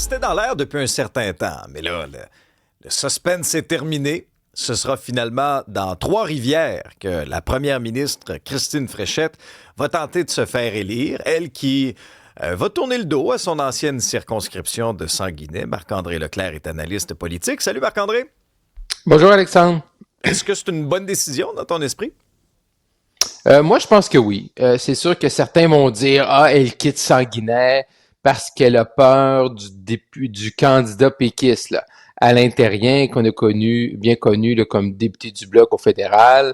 C'était dans l'air depuis un certain temps, mais là, le suspense est terminé. Ce sera finalement dans Trois-Rivières que la première ministre Christine Fréchette va tenter de se faire élire. Elle qui va tourner le dos à son ancienne circonscription de Sanguinet. Marc-André Leclerc est analyste politique. Salut Marc-André. Bonjour Alexandre. Est-ce que c'est une bonne décision dans ton esprit? Moi, je pense que oui. C'est sûr que certains vont dire, elle quitte Sanguinet parce qu'elle a peur du candidat péquiste, là, Alain Terrien, qu'on a bien connu là, comme député du Bloc au fédéral.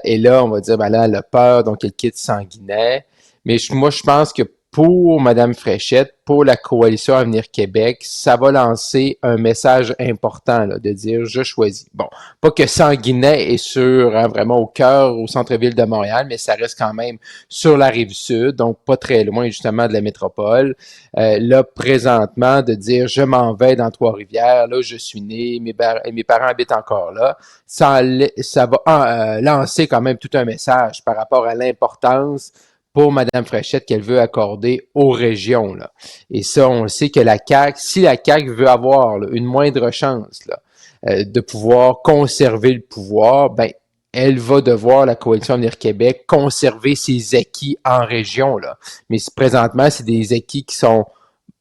Et là, on va dire, ben là, elle a peur, donc elle quitte Sanguinet. Mais moi, je pense que pour Mme Fréchette, pour la coalition Avenir Québec, ça va lancer un message important là, de dire je choisis. Bon, pas que Sanguinet est vraiment au cœur, au centre-ville de Montréal, mais ça reste quand même sur la rive sud, donc pas très loin justement de la métropole. Là, présentement, de dire je m'en vais dans Trois-Rivières, là je suis né, mes parents habitent encore là, ça va lancer quand même tout un message par rapport à l'importance pour Mme Fréchette qu'elle veut accorder aux régions. Là. Et ça, on sait que la CAQ, si la CAQ veut avoir là, une moindre chance là, de pouvoir conserver le pouvoir, ben elle va devoir, la Coalition Avenir Québec, conserver ses acquis en région. Là. Mais présentement, c'est des acquis qui sont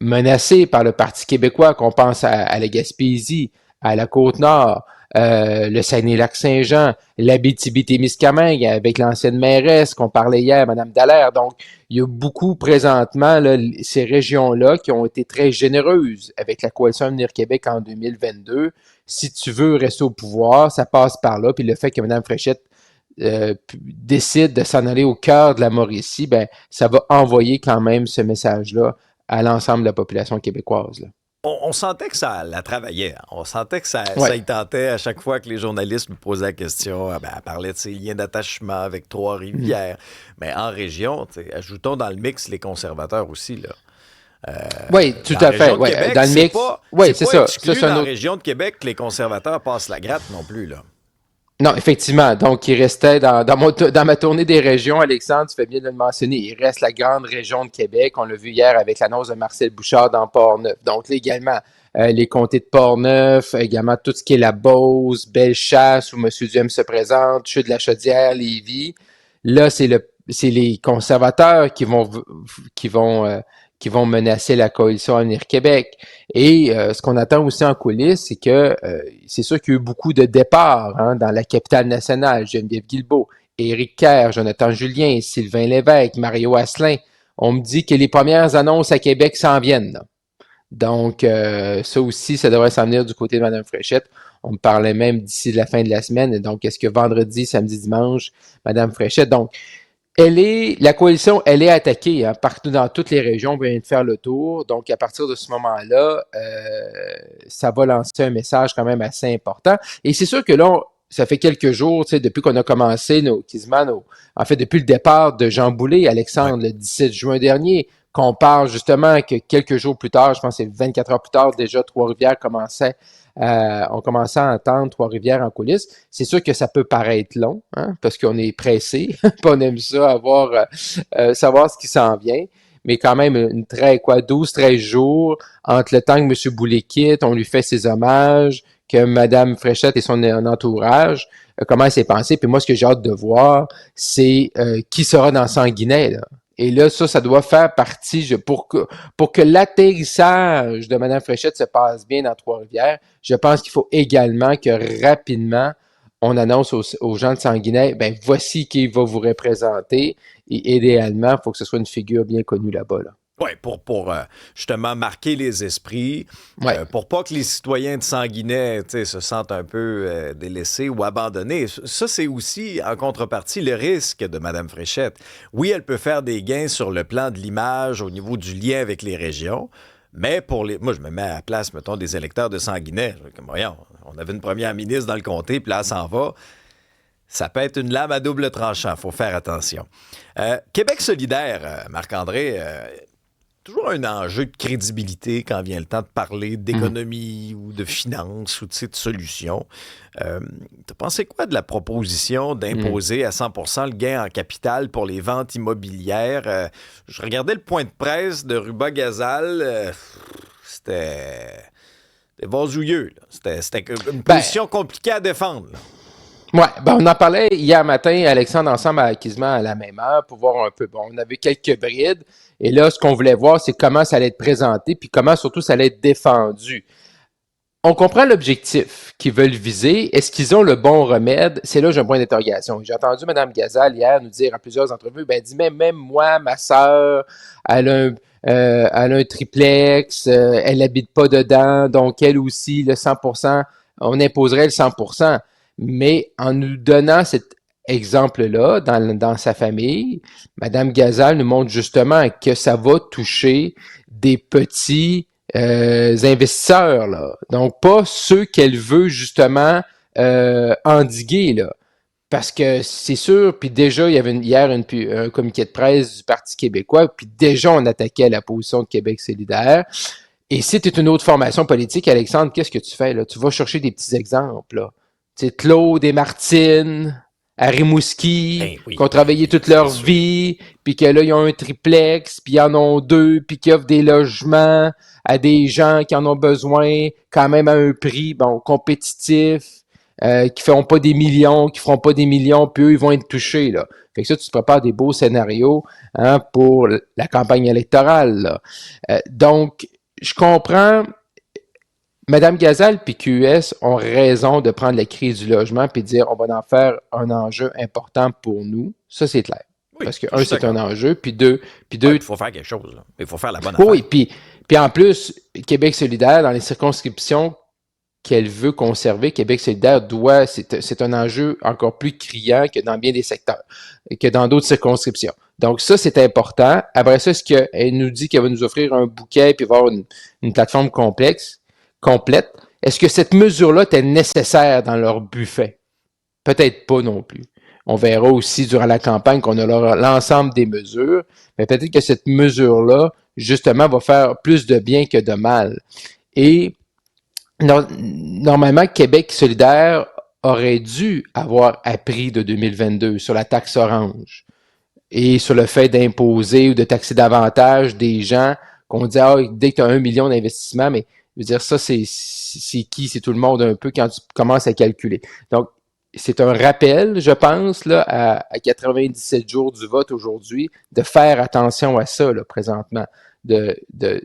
menacés par le Parti québécois, qu'on pense à la Gaspésie, à la Côte-Nord, le Saguenay-Lac-Saint-Jean, l'Abitibi-Témiscamingue avec l'ancienne mairesse qu'on parlait hier, Mme Dallaire. Donc, il y a beaucoup présentement là, ces régions-là qui ont été très généreuses avec la Coalition Avenir Québec en 2022. Si tu veux rester au pouvoir, ça passe par là. Puis le fait que Mme Fréchette décide de s'en aller au cœur de la Mauricie, ben, ça va envoyer quand même ce message-là à l'ensemble de la population québécoise. Là. On sentait que ça la travaillait. On sentait que ça Ouais. y tentait à chaque fois que les journalistes lui posaient la question. Elle parlait de ses liens d'attachement avec Trois-Rivières. Mais en région, ajoutons dans le mix les conservateurs aussi. Là. Oui, tout Dans la à fait. région de Québec, Dans le mix. Oui, c'est ça. exclu Ça, dans la région de Québec que les conservateurs passent la gratte non plus. Là. non, effectivement. Donc, il restait dans ma tournée des régions, Alexandre, tu fais bien de le mentionner, il reste la grande région de Québec. On l'a vu hier avec l'annonce de Marcel Bouchard dans Port-Neuf. Donc, là, également, les comtés de Port-Neuf, également tout ce qui est la Beauce, Bellechasse, où M. Duhem se présente, Chute de la Chaudière, Lévis. Là, c'est les conservateurs qui vont, euh, qui vont menacer la coalition Avenir Québec. Et ce qu'on attend aussi en coulisses, c'est que c'est sûr qu'il y a eu beaucoup de départs dans la capitale nationale. Geneviève Guilbeault, Éric Kerr, Jonathan Julien, Sylvain Lévesque, Mario Asselin. On me dit que les premières annonces à Québec s'en viennent. Là. Donc, ça aussi, ça devrait s'en venir du côté de Mme Fréchette. On me parlait même d'ici la fin de la semaine. Donc, est-ce que vendredi, samedi, dimanche, Mme Fréchette? Donc, la coalition, elle est attaquée partout dans toutes les régions. On vient de faire le tour. Donc, à partir de ce moment-là, ça va lancer un message quand même assez important. Et c'est sûr que là, ça fait quelques jours, depuis qu'on a commencé en fait, depuis le départ de Jean Boulet, Ouais. Alexandre, le 17 juin dernier, qu'on parle justement que quelques jours plus tard, je pense que c'est 24 heures plus tard, déjà, Trois-Rivières on commençait à entendre Trois-Rivières en coulisses. C'est sûr que ça peut paraître long, parce qu'on est pressé, puis on aime ça savoir ce qui s'en vient. Mais quand même, 12-13 jours entre le temps que M. Boulet quitte, on lui fait ses hommages, que Mme Fréchette et son entourage, comment elle s'est pensée. Puis moi, ce que j'ai hâte de voir, c'est qui sera dans Sanguinet, là. Et là, ça doit faire partie, pour que l'atterrissage de Mme Fréchette se passe bien dans Trois-Rivières, je pense qu'il faut également que rapidement, on annonce aux gens de Sanguinet, ben voici qui va vous représenter. Et idéalement, il faut que ce soit une figure bien connue là-bas. Là. Oui, pour justement marquer les esprits, Ouais. pour pas que les citoyens de Sanguinet se sentent un peu délaissés ou abandonnés. Ça, c'est aussi, en contrepartie, le risque de Mme Fréchette. Oui, elle peut faire des gains sur le plan de l'image au niveau du lien avec les régions, mais moi, je me mets à la place, mettons, des électeurs de Sanguinet. Comme, voyons, on avait une première ministre dans le comté, puis là, elle s'en va. Ça peut être une lame à double tranchant, il faut faire attention. Québec solidaire, Marc-André, toujours un enjeu de crédibilité quand vient le temps de parler d'économie ou de finances ou de solutions. T'as pensé quoi de la proposition d'imposer à 100% le gain en capital pour les ventes immobilières? Je regardais le point de presse de Ruba Gazal. c'était vasouilleux. C'était une position compliquée à défendre. Là. Ouais, on en parlait hier matin, Alexandre, ensemble quasiment à la même heure pour voir un peu. Bon, on avait quelques brides. Et là, ce qu'on voulait voir, c'est comment ça allait être présenté, puis comment surtout ça allait être défendu. On comprend l'objectif qu'ils veulent viser. Est-ce qu'ils ont le bon remède? C'est là que j'ai un point d'interrogation. J'ai entendu Mme Gazal hier nous dire à plusieurs entrevues, dit même moi, ma sœur, elle a un triplex, elle n'habite pas dedans, donc elle aussi, le 100%, on imposerait le 100%. Mais en nous donnant cet exemple-là dans sa famille, Mme Gazal nous montre justement que ça va toucher des petits investisseurs, là. Donc, pas ceux qu'elle veut justement endiguer, là. Parce que c'est sûr, puis déjà, il y avait hier un communiqué de presse du Parti québécois, puis déjà, on attaquait la position de Québec solidaire. Et si tu es une autre formation politique, Alexandre, qu'est-ce que tu fais, là? Tu vas chercher des petits exemples, là. Tu sais, Claude et Martine, à Rimouski, qui ont travaillé toute leur vie, puis que là, ils ont un triplex, puis ils en ont deux, puis qui offrent des logements à des gens qui en ont besoin, quand même à un prix, compétitif, qui feront pas des millions, puis eux, ils vont être touchés, là. Fait que ça, tu te prépares des beaux scénarios, pour la campagne électorale, là. Donc, je comprends. Mme Gazal puis QS ont raison de prendre la crise du logement puis de dire on va en faire un enjeu important pour nous. Ça, c'est clair. Oui, parce que, un, c'est un enjeu, puis deux... il faut faire quelque chose, là. Il faut faire la bonne affaire. Oui, puis en plus, Québec solidaire, dans les circonscriptions qu'elle veut conserver, Québec solidaire c'est un enjeu encore plus criant que dans bien des secteurs, que dans d'autres circonscriptions. Donc ça, c'est important. Après ça, est-ce qu'elle nous dit qu'elle va nous offrir un bouquet puis va avoir une plateforme complète? Est-ce que cette mesure-là était nécessaire dans leur buffet? Peut-être pas non plus. On verra aussi durant la campagne qu'on a l'ensemble des mesures, mais peut-être que cette mesure-là, justement, va faire plus de bien que de mal. Et normalement, Québec solidaire aurait dû avoir appris de 2022 sur la taxe orange et sur le fait d'imposer ou de taxer davantage des gens qu'on dit dès que tu as 1 million d'investissements, mais je veux dire, ça, c'est qui? C'est tout le monde un peu quand tu commences à calculer. Donc, c'est un rappel, je pense, là, à 97 jours du vote aujourd'hui, de faire attention à ça, là, présentement. De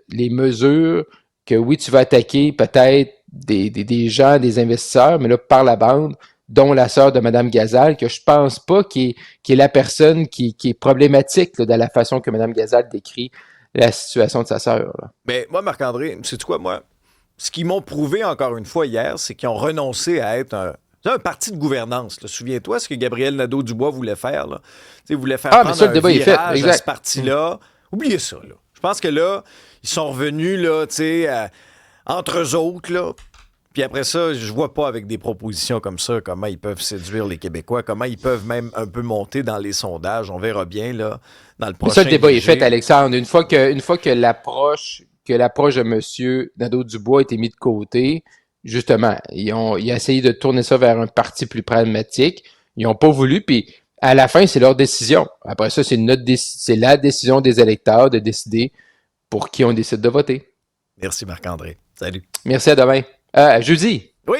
les mesures que, oui, tu vas attaquer peut-être des gens, des investisseurs, mais là, par la bande, dont la sœur de Mme Gazal, que je pense pas qui est la personne qui est problématique là, de la façon que Mme Gazal décrit la situation de sa sœur. Mais moi, Marc-André, sais-tu quoi, moi? Ce qu'ils m'ont prouvé encore une fois hier, c'est qu'ils ont renoncé à être un parti de gouvernance. Là. Souviens-toi ce que Gabriel Nadeau-Dubois voulait faire. Là. Il voulait faire prendre un virage à ce parti-là. Oubliez ça. Là. Je pense que là, ils sont revenus là, entre eux autres. Là. Puis après ça, je vois pas avec des propositions comme ça comment ils peuvent séduire les Québécois, comment ils peuvent même un peu monter dans les sondages. On verra bien là, dans le prochain. Ça, le débat est fait, Alexandre. Une fois que l'approche de M. Nadeau-Dubois a été mis de côté, justement, il a essayé de tourner ça vers un parti plus pragmatique. Ils n'ont pas voulu, puis à la fin, c'est leur décision. Après ça, c'est la décision des électeurs de décider pour qui on décide de voter. Merci Marc-André. Salut. Merci, à demain. À jeudi. Oui.